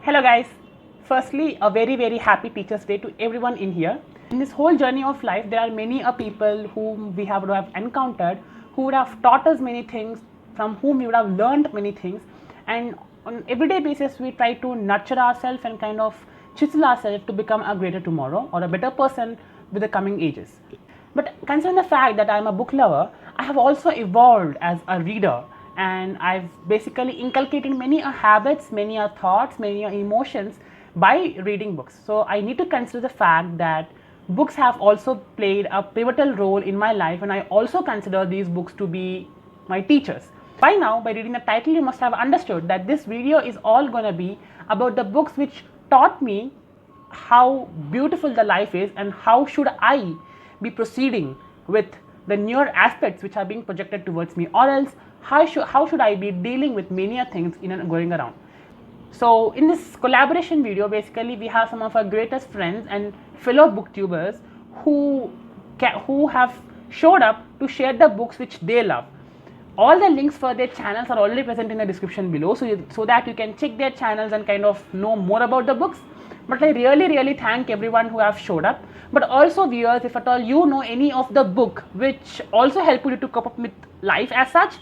Hello guys, firstly a very happy Teachers Day to everyone in here. In this whole journey of life there are many people whom we have encountered who would have taught us many things, from whom we would have learned many things, and on everyday basis we try to nurture ourselves and kind of chisel ourselves to become a greater tomorrow or a better person with the coming ages. But considering the fact that I am a book lover, I have also evolved as a reader, and I've basically inculcated many habits, many thoughts, many emotions by reading books. So I need to consider the fact that books have also played a pivotal role in my life, and I also consider these books to be my teachers. By now, by reading the title, you must have understood that this video is all going to be about the books which taught me how beautiful the life is and how should I be proceeding with the newer aspects which are being projected towards me, or else how should I be dealing with many things in and going around. So in this collaboration video, basically we have some of our greatest friends and fellow booktubers who have showed up to share the books which they love. All the links for their channels are already present in the description below, so that you can check their channels and kind of know more about the books. But I really thank everyone who have showed up. But also viewers, if at all you know any of the book which also help you to cope up with life as such,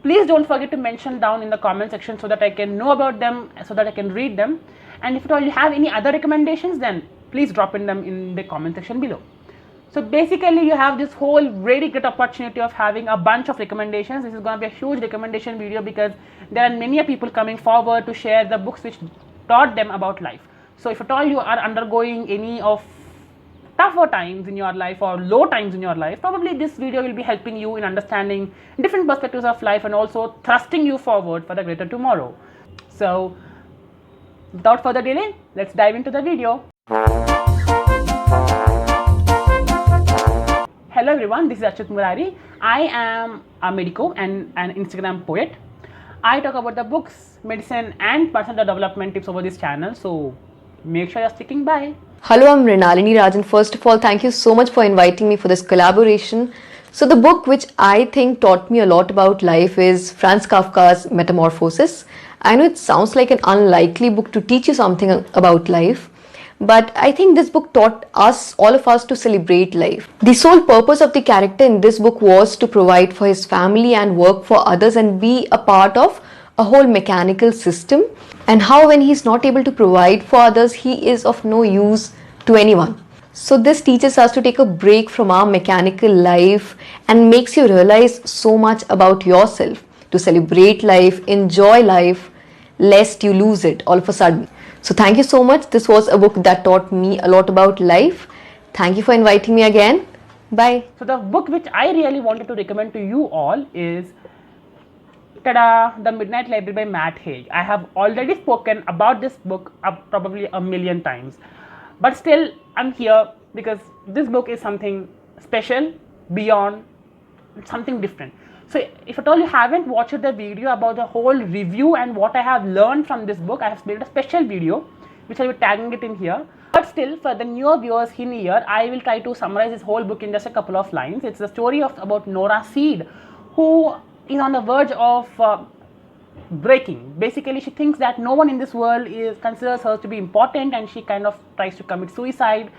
please don't forget to mention down in the comment section so that I can know about them, so that I can read them. And if at all you have any other recommendations, then please drop in them in the comment section below. So basically you have this whole very great opportunity of having a bunch of recommendations. This is going to be a huge recommendation video because there are many people coming forward to share the books which taught them about life. So if at all you are undergoing any of tougher times in your life or low times in your life, probably this video will be helping you in understanding different perspectives of life and also thrusting you forward for the greater tomorrow. So without further delay, let's dive into the video. Hello everyone, this is Achyut Murari. I am a medico and an Instagram poet. I talk about the books, medicine and personal development tips over this channel, so make sure you're sticking by. Hello, I'm Renalini Rajan. First of all, thank you so much for inviting me for this collaboration. So the book which I think taught me a lot about life is Franz Kafka's Metamorphosis. I know it sounds like an unlikely book to teach you something about life, but I think this book taught us, all of us, to celebrate life. The sole purpose of the character in this book was to provide for his family and work for others and be a part of a whole mechanical system, and how when he's not able to provide for others, he is of no use to anyone. So this teaches us to take a break from our mechanical life and makes you realize so much about yourself, to celebrate life, enjoy life, lest you lose it all of a sudden. So thank you so much. This was a book that taught me a lot about life. Thank you for inviting me again. Bye. So the book which I really wanted to recommend to you all is tada, The Midnight Library by Matt Haig. I have already spoken about this book probably a million times, but still I'm here because this book is something special, beyond, something different. So if at all you haven't watched the video about the whole review and what I have learned from this book, I have made a special video which I will be tagging it in here. But still, for the newer viewers in here, I will try to summarize this whole book in just a couple of lines. It's the story about Nora Seed, who is on the verge of breaking. Basically, she thinks that no one in this world considers her to be important, and she kind of tries to commit suicide.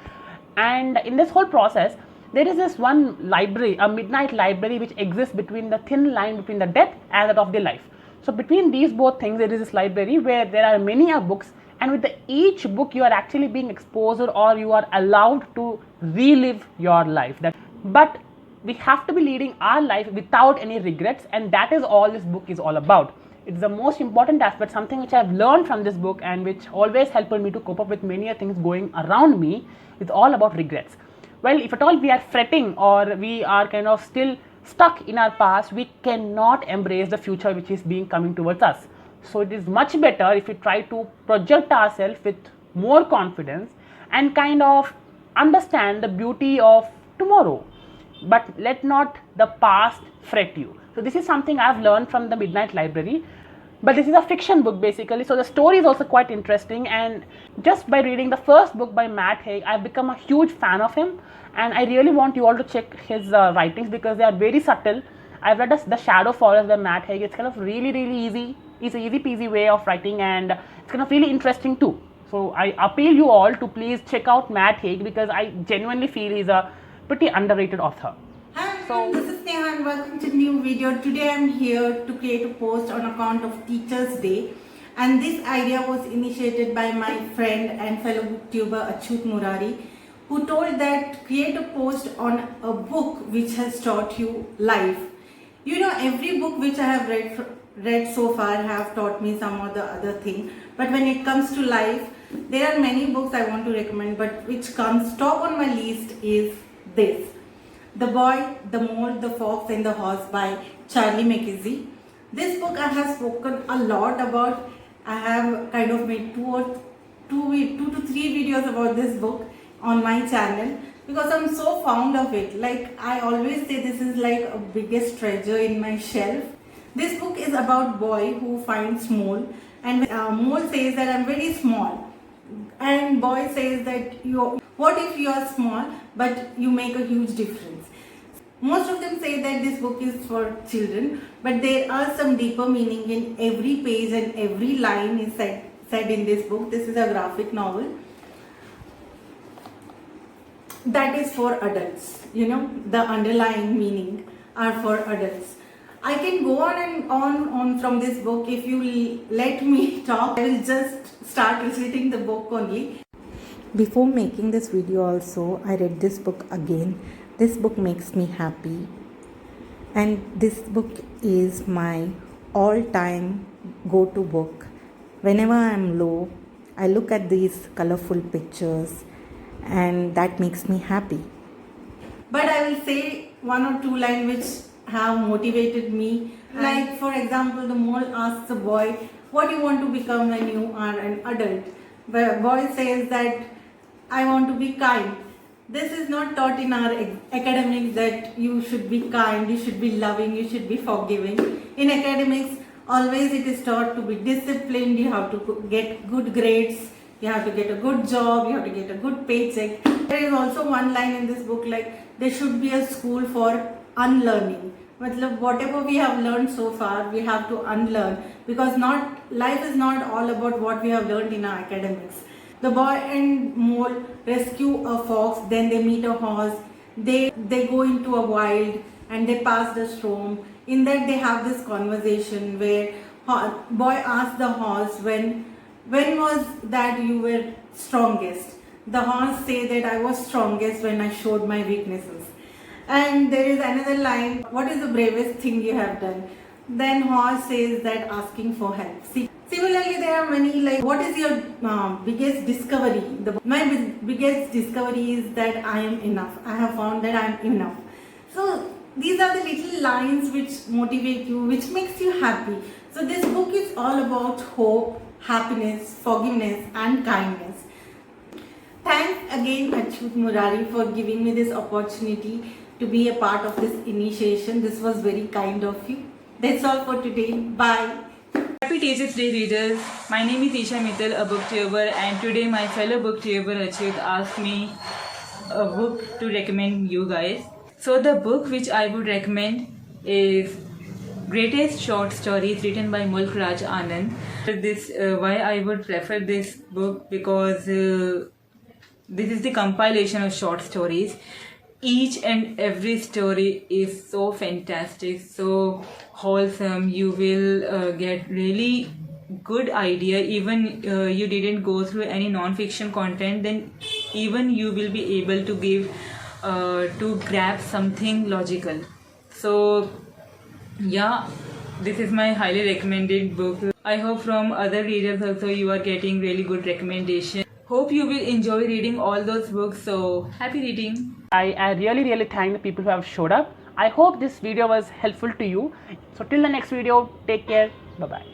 And in this whole process, there is this one library, a midnight library, which exists between the thin line between the death and that of the life. So between these both things, there is this library where there are many books, and with each book you are actually being exposed, or you are allowed to relive your life. But we have to be leading our life without any regrets, and that is all this book is all about. It's the most important aspect, something which I've learned from this book and which always helped me to cope up with many things going around me. It's all about regrets. Well, if at all we are fretting or we are kind of still stuck in our past, we cannot embrace the future which is coming towards us. So it is much better if we try to project ourselves with more confidence and kind of understand the beauty of tomorrow. But let not the past fret you. So this is something I've learned from the Midnight Library. But this is a fiction book basically, so the story is also quite interesting, and just by reading the first book by Matt Haig, I've become a huge fan of him, and I really want you all to check his writings because they are very subtle. I've read The Shadow Forest by Matt Haig. It's kind of really easy. It's an easy peasy way of writing, and it's kind of really interesting too. So I appeal you all to please check out Matt Haig, because I genuinely feel he's a pretty underrated author. Hi everyone, this is Neha and welcome to a new video. Today I am here to create a post on account of Teachers Day, and this idea was initiated by my friend and fellow booktuber Achyut Murari, who told that create a post on a book which has taught you life. You know, every book which I have read so far have taught me some or the other thing, but when it comes to life, there are many books I want to recommend, but which comes top on my list is this: The Boy, the Mole, the Fox and the Horse by Charlie McKenzie. This book I have spoken a lot about. I have kind of made two to three videos about this book on my channel because I'm so fond of it. Like, I always say this is like a biggest treasure in my shelf. This book is about boy who finds mole, and mole says that I'm very small, and boy says that what if you are small but you make a huge difference. Most of them say that this book is for children, but there are some deeper meaning in every page, and every line is said in this book. This is a graphic novel that is for adults. You know, the underlying meaning are for adults. I can go on and on from this book. If you let me talk, I will just start reciting the book only. Before making this video also, I read this book again. This book makes me happy, and this book is my all-time go-to book. Whenever I am low, I look at these colorful pictures and that makes me happy. But I will say one or two lines which have motivated me. Like, for example, the mole asks the boy, what do you want to become when you are an adult? The boy says that I want to be kind. This is not taught in our academics, that you should be kind, you should be loving, you should be forgiving. In academics, always it is taught to be disciplined, you have to get good grades, you have to get a good job, you have to get a good paycheck. There is also one line in this book, like, there should be a school for unlearning. Whatever we have learned so far, we have to unlearn, because life is not all about what we have learned in our academics. The boy and mole rescue a fox, then they meet a horse, they go into a wild and they pass the storm. In that they have this conversation where boy asks the horse, when was that you were strongest? The horse say that I was strongest when I showed my weaknesses. And there is another line, what is the bravest thing you have done? Then horse says that asking for help. See, similarly, there are many, like, what is your biggest discovery? My biggest discovery is that I am enough. I have found that I am enough. So these are the little lines which motivate you, which makes you happy. So this book is all about hope, happiness, forgiveness and kindness. Thanks again Achyut Murari for giving me this opportunity to be a part of this initiation. This was very kind of you. That's all for today. Bye. Happy Teachers Day readers. My name is Isha Mittal, a booktuber, and today my fellow booktuber Achyut asked me a book to recommend you guys. So the book which I would recommend is Greatest Short Stories, written by Mulk Raj Anand. Why I would prefer this book, because this is the compilation of short stories. Each and every story is so fantastic, so wholesome. You will get really good idea. Even you didn't go through any non-fiction content, then even you will be able to to grab something logical. So yeah, this is my highly recommended book. I hope from other readers also you are getting really good recommendation. Hope you will enjoy reading all those books. So happy reading. I really thank the people who have showed up. I hope this video was helpful to you. So till the next video, take care. Bye bye.